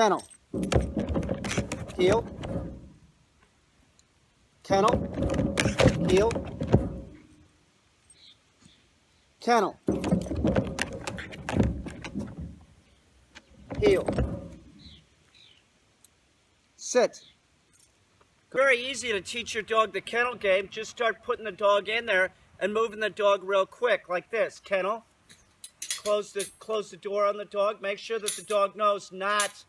Kennel. Heel. Kennel. Heel. Kennel. Heel. Sit. Very easy to teach your dog the kennel game. Just start putting the dog in there and moving the dog real quick, like this. Kennel. Close the door on the dog. Make sure that the dog knows not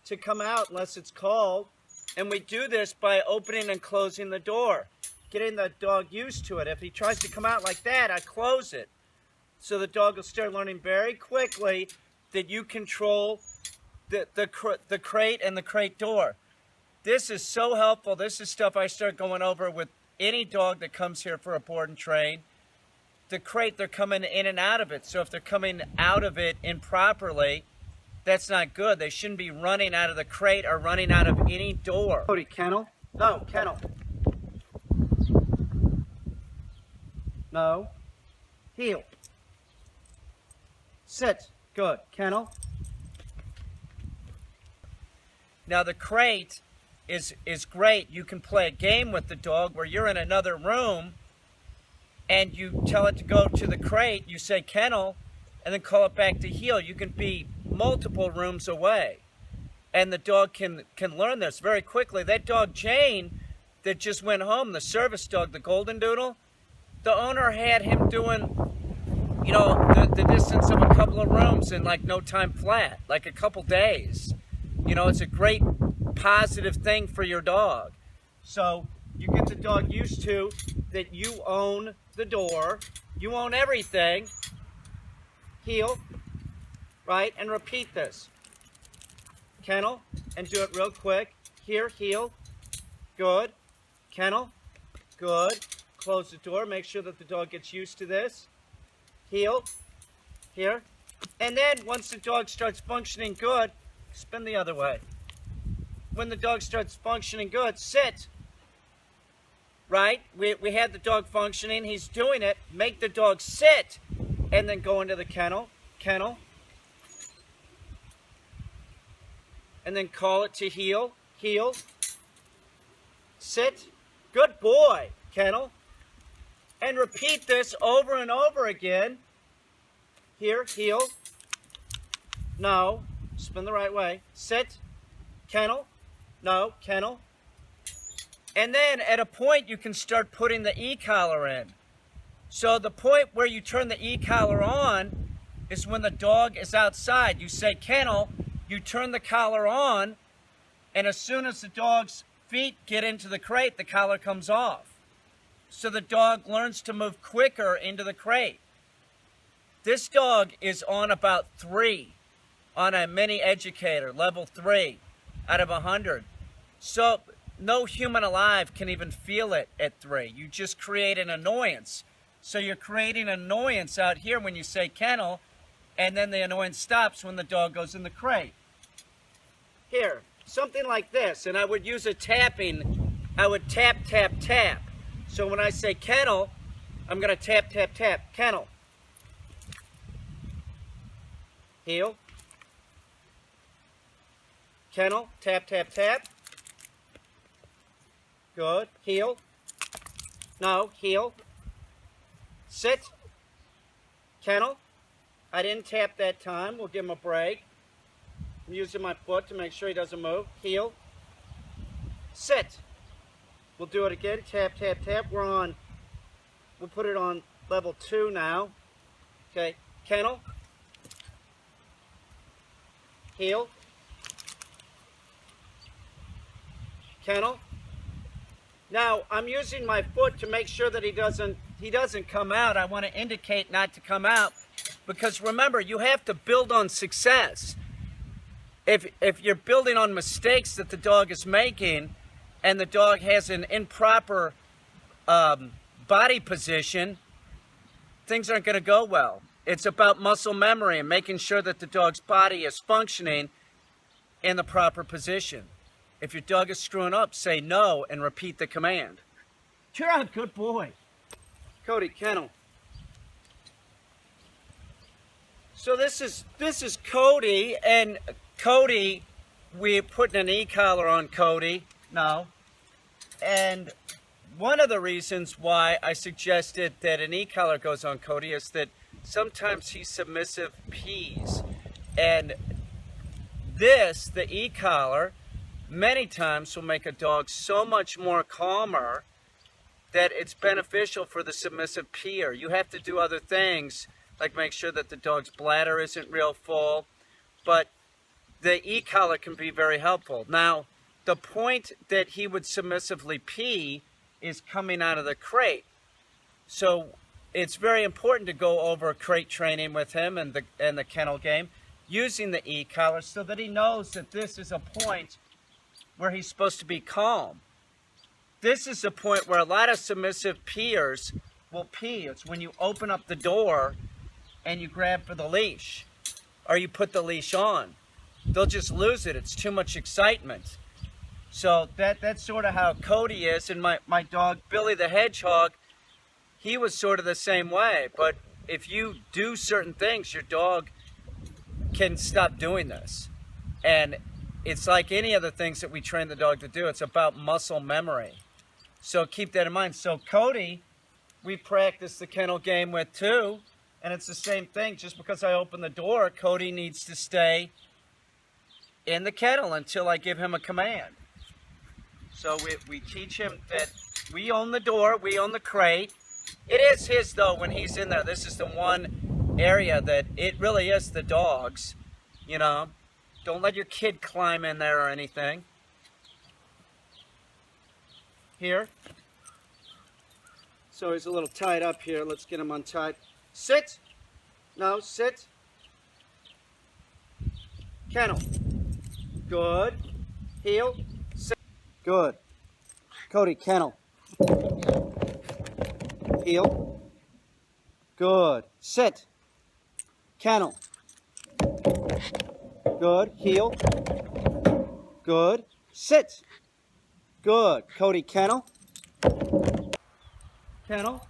to come out unless it's called. And we do this by opening and closing the door, getting the dog used to it. If he tries to come out like that, I close it. So the dog will start learning very quickly that you control the crate and the crate door. This is so helpful. This is stuff I start going over with any dog that comes here for a board and train. The crate, they're coming in and out of it. So if they're coming out of it improperly, that's not good. They shouldn't be running out of the crate or running out of any door. Cody, kennel? No, kennel. No. Heel. Sit. Good. Kennel. Now the crate is great. You can play a game with the dog where you're in another room and you tell it to go to the crate. You say kennel and then call it back to heel. You can be multiple rooms away. And the dog can learn this very quickly. That dog Caine that just went home, the service dog, the golden doodle, the owner had him doing, you know, the distance of a couple of rooms in like no time flat, like a couple days. You know, it's a great positive thing for your dog. So you get the dog used to that you own the door, you own everything. Heel, right? And repeat this. Kennel, and do it real quick. Here, heel, good. Kennel, good. Close the door, make sure that the dog gets used to this. Heel, here. And then once the dog starts functioning good, spin the other way. When the dog starts functioning good, sit. Right? We had the dog functioning, he's doing it. Make the dog sit and then go into the kennel. Kennel. And then call it to heel. Heel. Sit. Good boy. Kennel. And repeat this over and over again. Here, heel. No. Spin the right way. Sit. Kennel. No. Kennel. And then at a point you can start putting the e-collar in. So the point where you turn the e-collar on is when the dog is outside. You say kennel, you turn the collar on, and as soon as the dog's feet get into the crate, the collar comes off. So the dog learns to move quicker into the crate. This dog is on about 3 on a mini educator, level 3 out of 100. So no human alive can even feel it at 3. You just create an annoyance. So you're creating annoyance out here when you say kennel, and then the annoyance stops when the dog goes in the crate. Here, something like this, and I would use a tapping. I would tap, tap, tap. So when I say kennel, I'm going to tap, tap, tap. Kennel. Heel. Kennel. Tap, tap, tap. Good. Heel. No. Heel. Sit. Kennel. I didn't tap that time. We'll give him a break. I'm using my foot to make sure he doesn't move. Heel. Sit. We'll do it again. Tap, tap, tap. We'll put it on level 2 now. Okay. Kennel. Heel. Kennel. Now, I'm using my foot to make sure that he doesn't come out. I want to indicate not to come out because remember, you have to build on success. If you're building on mistakes that the dog is making and the dog has an improper body position, things aren't going to go well. It's about muscle memory and making sure that the dog's body is functioning in the proper position. If your dog is screwing up, say no and repeat the command. You're a good boy. Cody, kennel. So this is Cody, and Cody we're putting an e-collar on Cody now. And one of the reasons why I suggested that an e-collar goes on Cody is that sometimes he submissive pees. And this, the e-collar, many times will make a dog so much more calmer that it's beneficial for the submissive peer. You have to do other things, like make sure that the dog's bladder isn't real full, but the e-collar can be very helpful. Now, the point that he would submissively pee is coming out of the crate. So it's very important to go over crate training with him and the kennel game using the e-collar so that he knows that this is a point where he's supposed to be calm. This is the point where a lot of submissive peers will pee. It's when you open up the door and you grab for the leash or you put the leash on. They'll just lose it. It's too much excitement. So that's sort of how Cody is. And my dog, Billy the Hedgehog, he was sort of the same way. But if you do certain things, your dog can stop doing this. And it's like any other things that we train the dog to do. It's about muscle memory. So keep that in mind. So Cody, we practice the kennel game with too. And it's the same thing. Just because I open the door, Cody needs to stay in the kennel until I give him a command. So we teach him that we own the door, we own the crate. It is his though when he's in there. This is the one area that it really is the dog's, you know. Don't let your kid climb in there or anything. Here. So he's a little tied up here. Let's get him untied. Sit. No, sit. Kennel. Good. Heel. Sit. Good. Cody, kennel. Heel. Good. Sit. Kennel. Good. Heel. Good. Sit. Good. Cody, kennel. Kennel.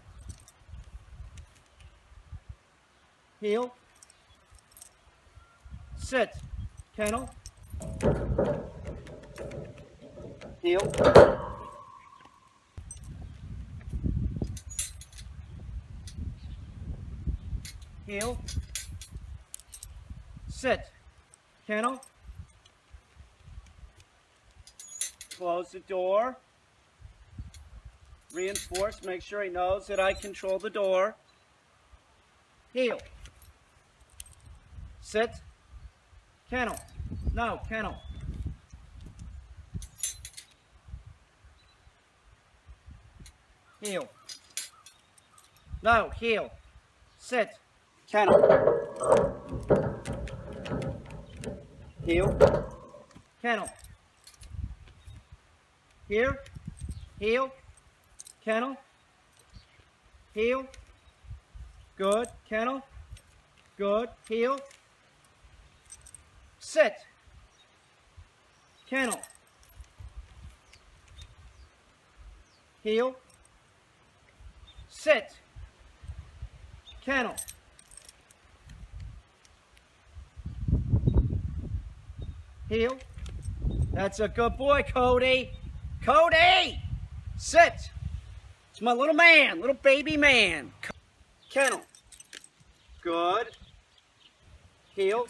Heel. Sit. Kennel. Heel. Heel. Sit. Kennel. Close the door. Reinforce. Make sure he knows that I control the door. Heel. Sit. Kennel. No, kennel. Heel. No, heel. Sit. Kennel. Heel. Kennel. Here. Heel. Kennel. Heel. Good. Kennel. Good. Heel. Sit. Kennel. Heel. Sit. Kennel. Heel. That's a good boy, Cody. Cody! Sit. It's my little man, little baby man. Kennel. Good. Heel.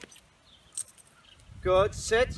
Good. Sit.